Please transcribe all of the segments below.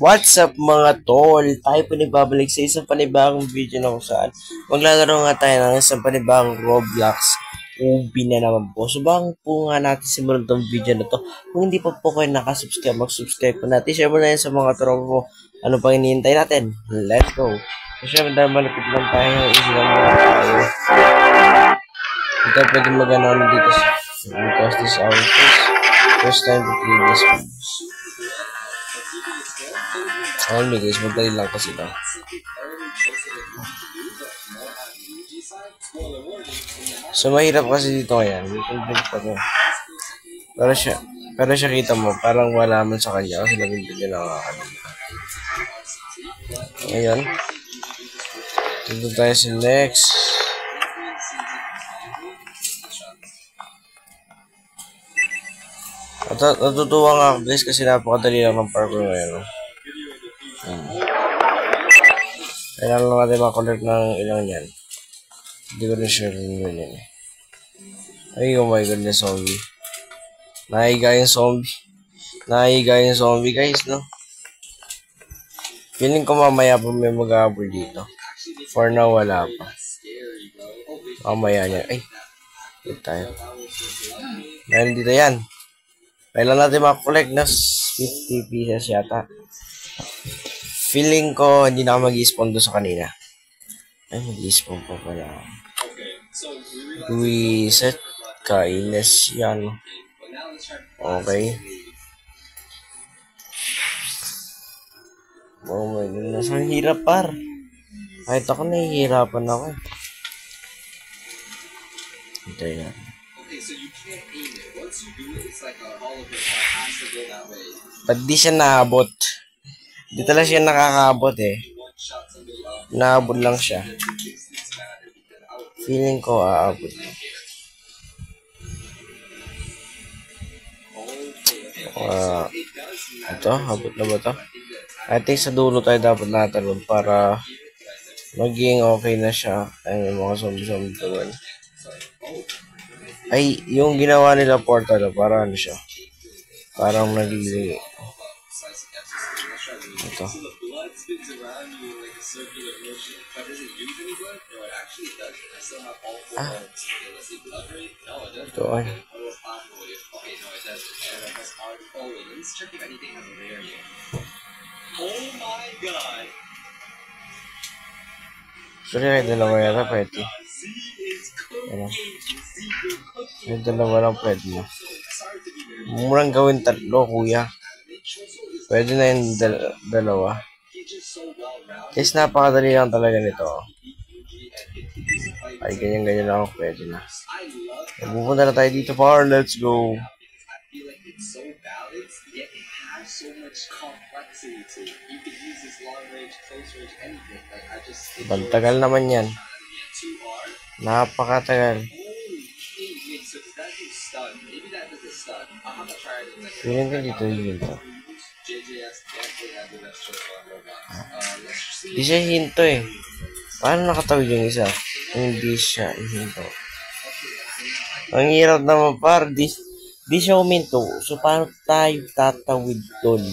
What's up mga tol? Tayo po nagbabalik sa isang panibagong video na kung saan maglalaro nga tayo ng isang panibagong Roblox Ubi na naman po. So bago po nga natin simulan itong video na to, kung hindi pa po kayo nakasubscribe, mag-subscribe po natin. Share mo na yan sa mga tropa ko. Ano pang hinihintay natin? Let's go! So syempre dahil malapit lang tayo, easy lang mga tayo. Ito pwede mag-ano dito because this is our first time to play this one. Only guys, magdali lang kasi ito. So mahirap kasi dito ngayon. Pero siya kita mo, parang wala man sa kanya kasi nabintigyan lang ako kanina. Ngayon, dito tayo sa next. Natutuwa nga ako guys kasi napakadali lang ng parkour ngayon. Kailangan lang natin makollect ng ilang yan. Hindi ko na sure yun yan. Ay, oh my goodness, zombie. Nahiga yung zombie guys, no? Feeling ko mamaya pa may mag-aabol dito. For now, wala pa. Mamaya niya. Ay, dito tayo. Meron dito yan. Kailan natin makollect na 50 pieces yata. Feeling ko hindi na ako mag-i-spawn doon sa kanina. Ay, mag-i-spawn pa pala. Reset. Kainis yan. Okay. Oh my goodness. Ang hirap par. Kahit ako nahihirapan ako eh. Ito yan. Ba't di siya naabot? Di talaga siya nakakaabot eh. Naabot lang siya. Feeling ko aabot. Ito, abot na ba ito? I think sa dulo tayo dapat natalon para maging okay na siya. Ay, mga zombie doon. Ay, yung ginawa nila portal, para ano siya? Parang nagiging ito. Ito ay. Sorry, may dalawa yata pwede. Ano? May dalawa lang pwede na. Murang gawin tatlo, kuya. Pwede na yung dalawa. Guys, napakadali lang talaga nito. Ay, ganyan-ganyan lang ako. Pwede na. Pupunta na tayo dito, par. Let's go. Bantagal naman yan. Napakatagal. Feeling ko dito yung hinto. Di siya hinto eh. Paano nakatawid yung isa? Hindi siya hinto. Ang hirap naman par. Di siya huminto. So paano tayo tatawid doon?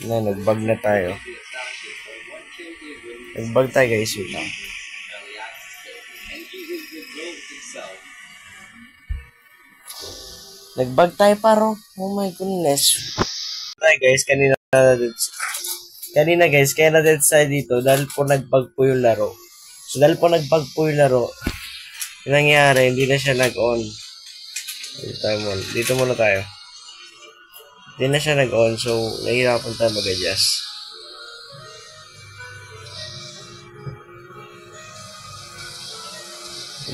Na nagbag na tayo. Nagbag tayo guys. Wait lang. Nagbag tayo paro. Oh my goodness. Hi guys, kanina guys, kaya na-dead side dito dahil po nagbag po yung laro. So dahil po nagbag po yung laro, yung nangyari, hindi na siya nag-on. Dito muna tayo. Hindi na siya nag-on, so nahihirapan tayo mag-adjust.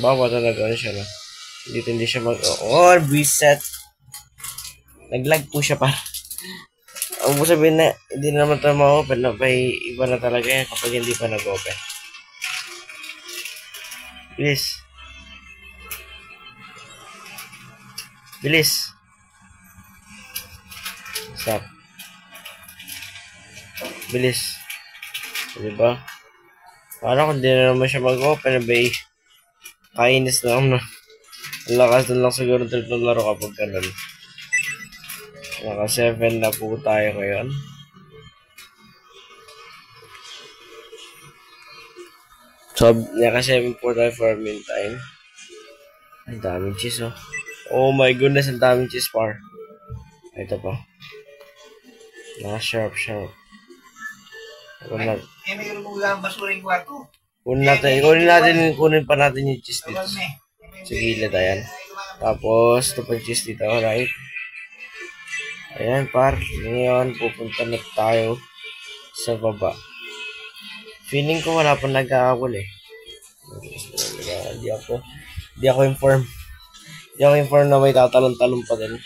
Baba na nag-on siya, no? Dito hindi siya mag-on. Reset. Nag-lag po siya pa. Ang mo sabihin na hindi na naman tayo ma-open na iba na talaga yan kapag hindi pa nag-open. Bilis. Bilis. Stop. Bilis. Diba? Parang kung hindi na naman siya mag-open na kainis lang na. Ang lakas na lang siguro trip ng laro kapag ganun. Naka 7 na po tayo ngayon. So, naka 7 po tayo for meantime. Ang daming cheese, oh. Oh my goodness, ang daming cheese par. Ito pa. Naka sharp. Kunin pa natin yung cheese dito. Sa gilid, ayan. Tapos, ito pa yung cheese dito, right? Ayan, par. Ngayon, pupunta na tayo sa baba. Feeling ko wala pa nag-aawal eh. Di ako inform. Di ako inform na may tatalon-talon pa din.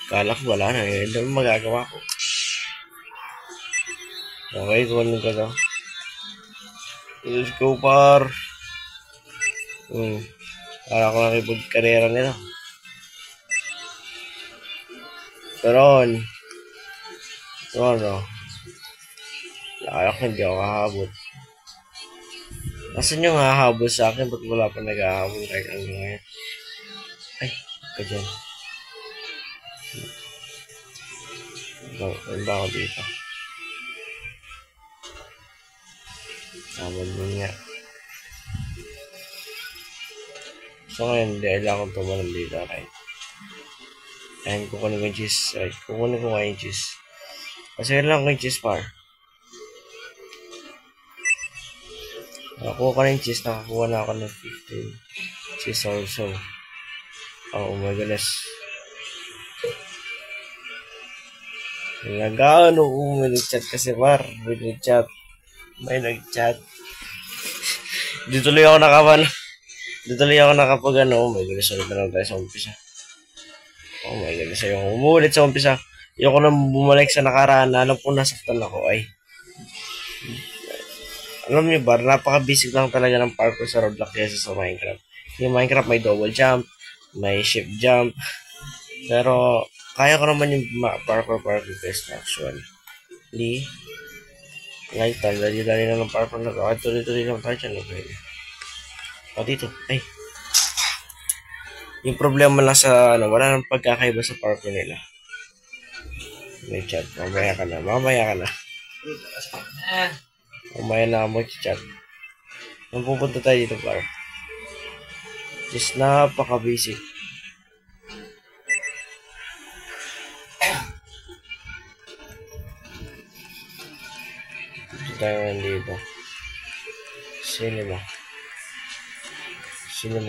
Kala ko wala na eh. Hindi mo magagawa ko. Okay, kunin ko to. Let's go, par. Para ko nakipag-karera nila. Pero no. Kaya ko hindi ako hahabot. Nasaan yung hahabot sa akin? Ba't wala pa nag-hahabot kahit ano ngayon? Ay, ka dyan. Ano ba ako dito? Tama mo nga. So ngayon, dahil akong tumalang dito, right? Ayan, kukunin ko yung cheese. Right, kukunin ko nga yung cheese. Kasi lang ko yung cheese par. Nakuha ko na yung cheese. Nakakuha na ako ng 15 cheese also. Oh my goodness. Nagano may nag-chat kasi par. May nag-chat. Dito tuloy ako nakapag ano. Oh my goodness, ulit na lang tayo sa umpisa. Oh my goodness, ayoko umulit sa umpisa. Ayoko na bumalik sa nakaraan. Alam po nasaktan ako ay. Alam niyo ba, napaka-basic lang talaga ng parkour sa Roblox kaysa sa Minecraft. Yung Minecraft may double jump, may shift jump. Pero, kaya ko naman yung parkour best actually. Like, dali-dali na ng parkour na to. Tuloy-tuloy lang tayo dyan. Okay. O, dito. Ay. Yung problema lang sa, wala nang pagkakaiba sa parkour nila. May chat. Mamaya ka na. Mamaya na ako mag-chat. Nung pupunta tayo dito, par. Just napaka-basic. Dito tayo ngayon dito. Cinema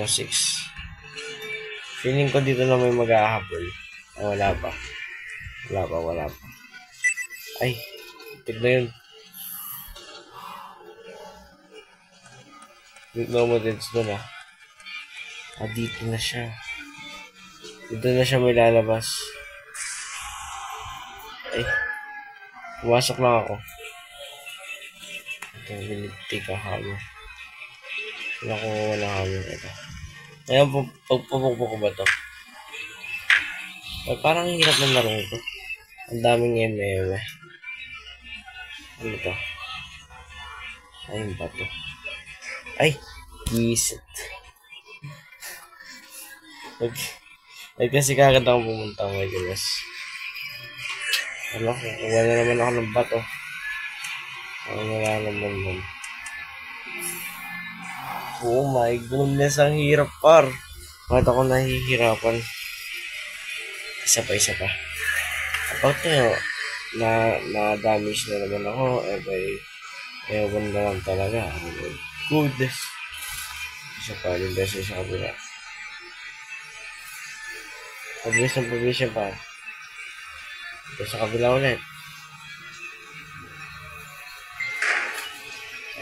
6. Feeling ko dito na may mag-ahabol. Wala pa. Ay, tignan yun. Tignan mo din doon ah. Dito na siya. Dito na siya may lalabas. Ay, pumasok lang ako. Ito, binigti ka halo. Wala halo. Ito. Ngayon, pagpupukpuk ko ba ito? Ay, parang hirap ng laro ito. Ang daming eme. Ano ito? Ayun ba ito? Ay, visit. Ay, kasi kagad akong pumunta. My goodness. Kuha na naman ako ng bato. Wala naman nun. Oh my goodness, ang hirap par. Bakit ako nahihirapan? Isa pa. About na-damage na naman ako. Ewan na lang talaga. Goodness. Isa pa, yung beses sa kabila. Pabilis pa. Ito sa kabila ulit.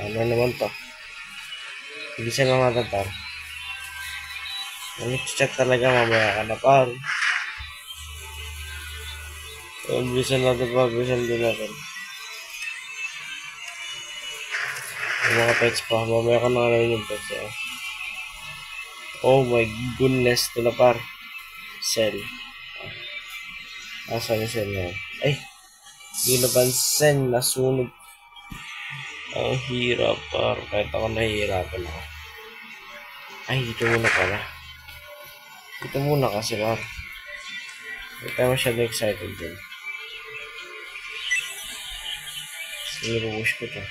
Ano naman to? Bilisan lang natin par. Check talaga mamaya ka na par. Bilisan din natin. Yung mga pets pa. Mamaya ka na lang yung pets. Oh my goodness. Ito na par. Cell. Saan yung cell na? Ay! Hindi napansin. Nasunog. Ang hirap par. Kahit ako nahihirapan ako. Ay, dito muna pala. Dito muna kasi par. Hindi tayo masyadong excited din. Nirupush ko to.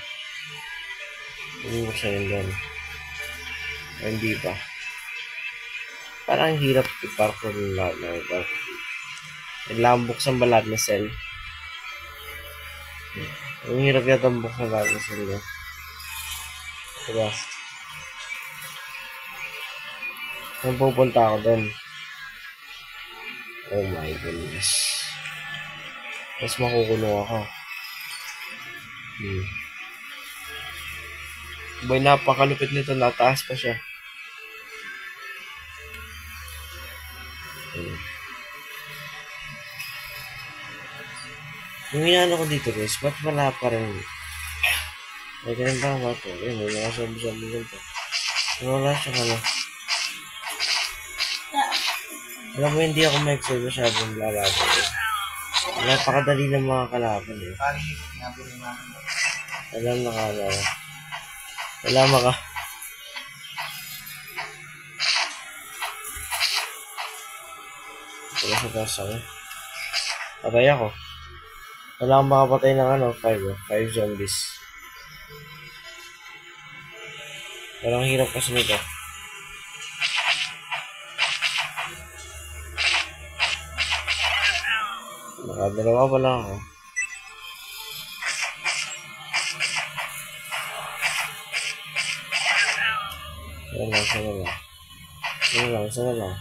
Hindi mo siya yun doon. Hindi pa. Parang hirap i-parkour ng lahat na i-parkour. Kailangan buksan ba lahat na cell? Ang hirap yata buksan lahat na cell. Diba? Saan pupunta ako doon? Oh my goodness. Mas makukulong ako. Boy, napakalupit nito. Nataas pa siya. Yung inaano ko dito guys, ba't wala pa rin? May ganun ba ba ito? Ayun, may mga sabi-sabi ganito. Wala siya ano. Alam mo, hindi ako ma-excite masyadong lalaban. Napakadali ng mga kalaban eh. Alam na ka na. Alam ka. Wala sa taas ako. Patay ako. Wala akong makapatay ng ano, 5 zombies. Walang hirap kasi nito. Nakadalawa pa lang ako. Sana lang.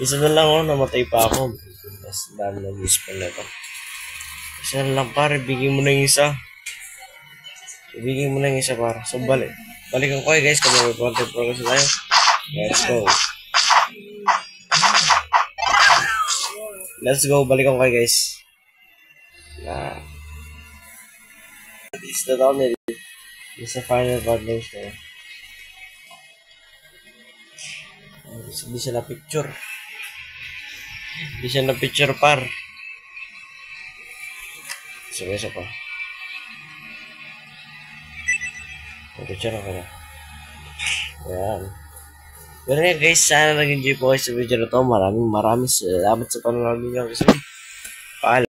Isa na lang ako, namatay pa ako. Mas dami na respawn na ito. Isa na lang pare, bigyan mo na yung isa. Ibigay mo na yung isa para. So balikan ko guys, kung may content progress tayo. Let's go. Let's go, balikan ko guys. This is the tunnel. This is the final partners ko. Hindi siya na picture. Hindi siya na picture par. Isa pa. Picture ako na. Ayan. Pero nga guys, sana nag-enjoy po kayo sa video na to. Maraming salamat sa panonood niyo. Paalam.